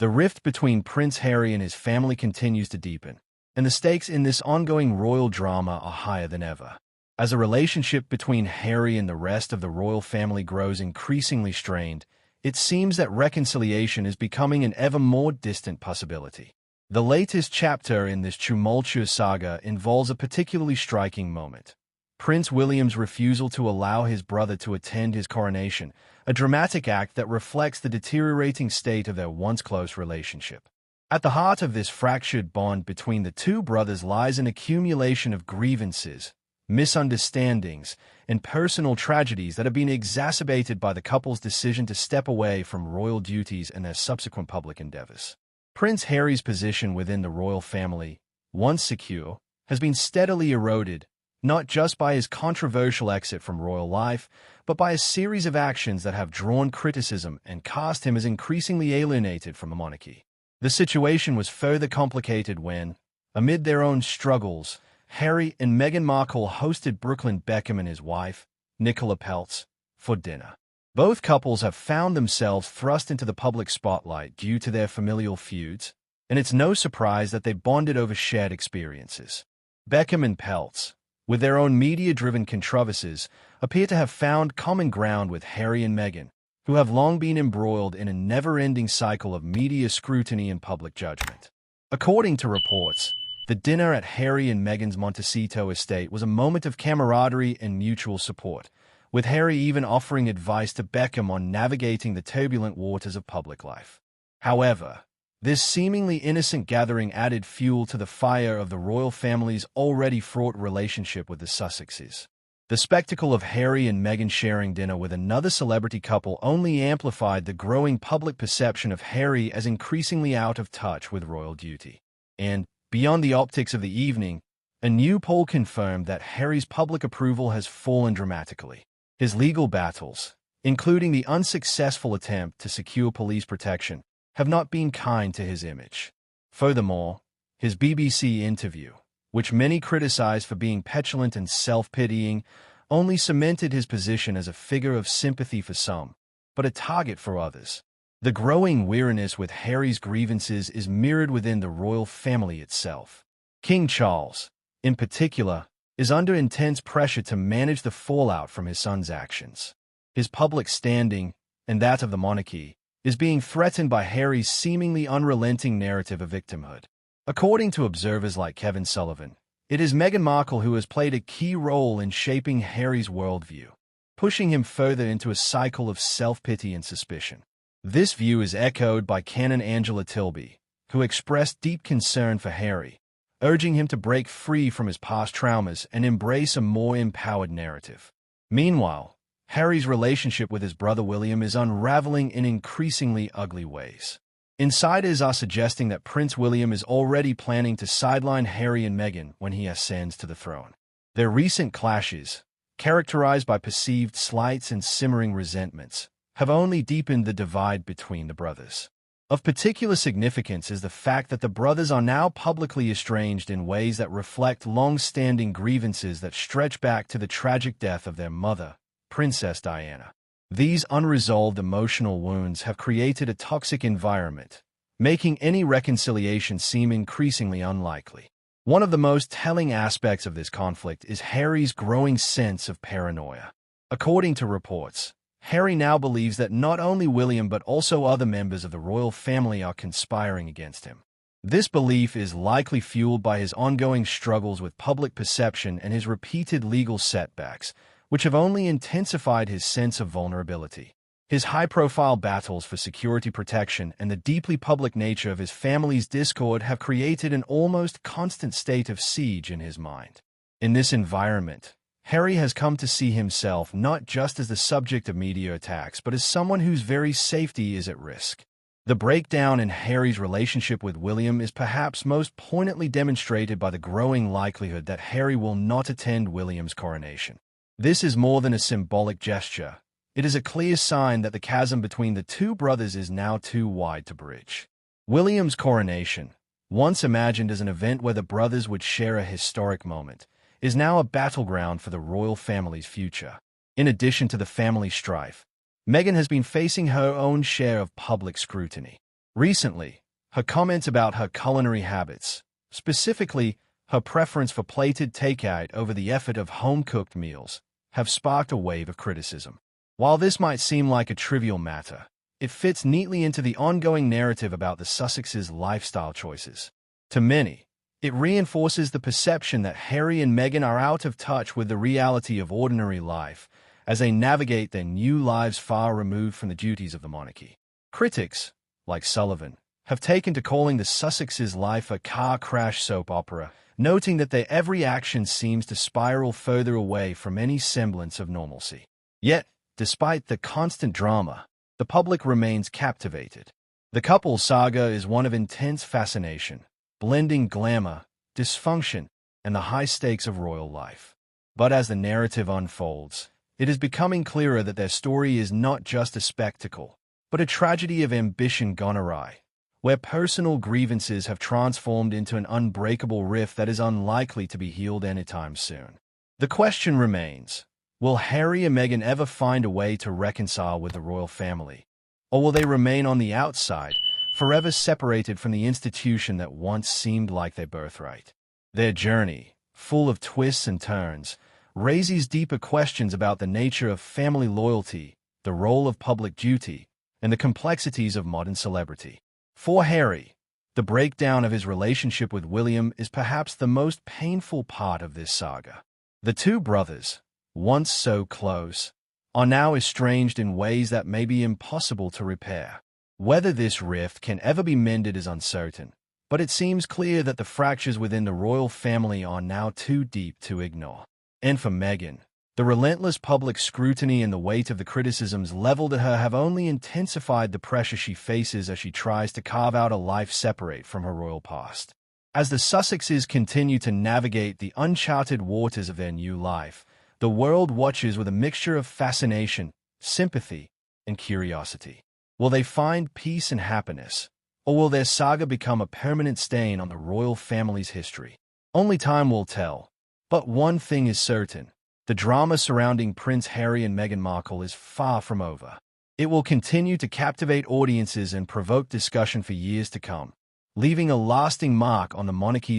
The rift between Prince Harry and his family continues to deepen, and the stakes in this ongoing royal drama are higher than ever. As a relationship between Harry and the rest of the royal family grows increasingly strained, it seems that reconciliation is becoming an ever more distant possibility. The latest chapter in this tumultuous saga involves a particularly striking moment: Prince William's refusal to allow his brother to attend his coronation, a dramatic act that reflects the deteriorating state of their once close relationship. At the heart of this fractured bond between the two brothers lies an accumulation of grievances, misunderstandings, and personal tragedies that have been exacerbated by the couple's decision to step away from royal duties and their subsequent public endeavors. Prince Harry's position within the royal family, once secure, has been steadily eroded, not just by his controversial exit from royal life, but by a series of actions that have drawn criticism and cast him as increasingly alienated from the monarchy. The situation was further complicated when, amid their own struggles, Harry and Meghan Markle hosted Brooklyn Beckham and his wife, Nicola Peltz, for dinner. Both couples have found themselves thrust into the public spotlight due to their familial feuds, and it's no surprise that they bonded over shared experiences. Beckham and Peltz, with their own media-driven controversies, appear to have found common ground with Harry and Meghan, who have long been embroiled in a never-ending cycle of media scrutiny and public judgment. According to reports, the dinner at Harry and Meghan's Montecito estate was a moment of camaraderie and mutual support, with Harry even offering advice to Beckham on navigating the turbulent waters of public life. However, this seemingly innocent gathering added fuel to the fire of the royal family's already fraught relationship with the Sussexes. The spectacle of Harry and Meghan sharing dinner with another celebrity couple only amplified the growing public perception of Harry as increasingly out of touch with royal duty. And, beyond the optics of the evening, a new poll confirmed that Harry's public approval has fallen dramatically. His legal battles, including the unsuccessful attempt to secure police protection, have not been kind to his image. Furthermore, his BBC interview, which many criticized for being petulant and self-pitying, only cemented his position as a figure of sympathy for some, but a target for others. The growing weariness with Harry's grievances is mirrored within the royal family itself. King Charles, in particular, is under intense pressure to manage the fallout from his son's actions. His public standing, and that of the monarchy, is being threatened by Harry's seemingly unrelenting narrative of victimhood. According to observers like Kevin Sullivan, it is Meghan Markle who has played a key role in shaping Harry's worldview, pushing him further into a cycle of self-pity and suspicion. This view is echoed by Canon Angela Tilby, who expressed deep concern for Harry, urging him to break free from his past traumas and embrace a more empowered narrative. Meanwhile, Harry's relationship with his brother William is unraveling in increasingly ugly ways. Insiders are suggesting that Prince William is already planning to sideline Harry and Meghan when he ascends to the throne. Their recent clashes, characterized by perceived slights and simmering resentments, have only deepened the divide between the brothers. Of particular significance is the fact that the brothers are now publicly estranged in ways that reflect long-standing grievances that stretch back to the tragic death of their mother, Princess Diana. These unresolved emotional wounds have created a toxic environment, making any reconciliation seem increasingly unlikely. One of the most telling aspects of this conflict is Harry's growing sense of paranoia. According to reports, Harry now believes that not only William but also other members of the royal family are conspiring against him. This belief is likely fueled by his ongoing struggles with public perception and his repeated legal setbacks, which have only intensified his sense of vulnerability. His high-profile battles for security protection and the deeply public nature of his family's discord have created an almost constant state of siege in his mind. In this environment, Harry has come to see himself not just as the subject of media attacks, but as someone whose very safety is at risk. The breakdown in Harry's relationship with William is perhaps most poignantly demonstrated by the growing likelihood that Harry will not attend William's coronation. This is more than a symbolic gesture. It is a clear sign that the chasm between the two brothers is now too wide to bridge. William's coronation, once imagined as an event where the brothers would share a historic moment, is now a battleground for the royal family's future. In addition to the family strife, Meghan has been facing her own share of public scrutiny. Recently, her comments about her culinary habits, specifically her preference for plated takeout over the effort of home-cooked meals, have sparked a wave of criticism. While this might seem like a trivial matter, it fits neatly into the ongoing narrative about the Sussexes' lifestyle choices. To many, it reinforces the perception that Harry and Meghan are out of touch with the reality of ordinary life as they navigate their new lives far removed from the duties of the monarchy. Critics, like Sullivan, have taken to calling the Sussexes' life a car crash soap opera, noting that their every action seems to spiral further away from any semblance of normalcy. Yet, despite the constant drama, the public remains captivated. The couple's saga is one of intense fascination, blending glamour, dysfunction, and the high stakes of royal life. But as the narrative unfolds, it is becoming clearer that their story is not just a spectacle, but a tragedy of ambition gone awry, where personal grievances have transformed into an unbreakable rift that is unlikely to be healed anytime soon. The question remains, will Harry and Meghan ever find a way to reconcile with the royal family? Or will they remain on the outside, forever separated from the institution that once seemed like their birthright? Their journey, full of twists and turns, raises deeper questions about the nature of family loyalty, the role of public duty, and the complexities of modern celebrity. For Harry, the breakdown of his relationship with William is perhaps the most painful part of this saga. The two brothers, once so close, are now estranged in ways that may be impossible to repair. Whether this rift can ever be mended is uncertain, but it seems clear that the fractures within the royal family are now too deep to ignore. And for Meghan, the relentless public scrutiny and the weight of the criticisms leveled at her have only intensified the pressure she faces as she tries to carve out a life separate from her royal past. As the Sussexes continue to navigate the uncharted waters of their new life, the world watches with a mixture of fascination, sympathy, and curiosity. Will they find peace and happiness, or will their saga become a permanent stain on the royal family's history? Only time will tell, but one thing is certain. The drama surrounding Prince Harry and Meghan Markle is far from over. It will continue to captivate audiences and provoke discussion for years to come, leaving a lasting mark on the monarchy's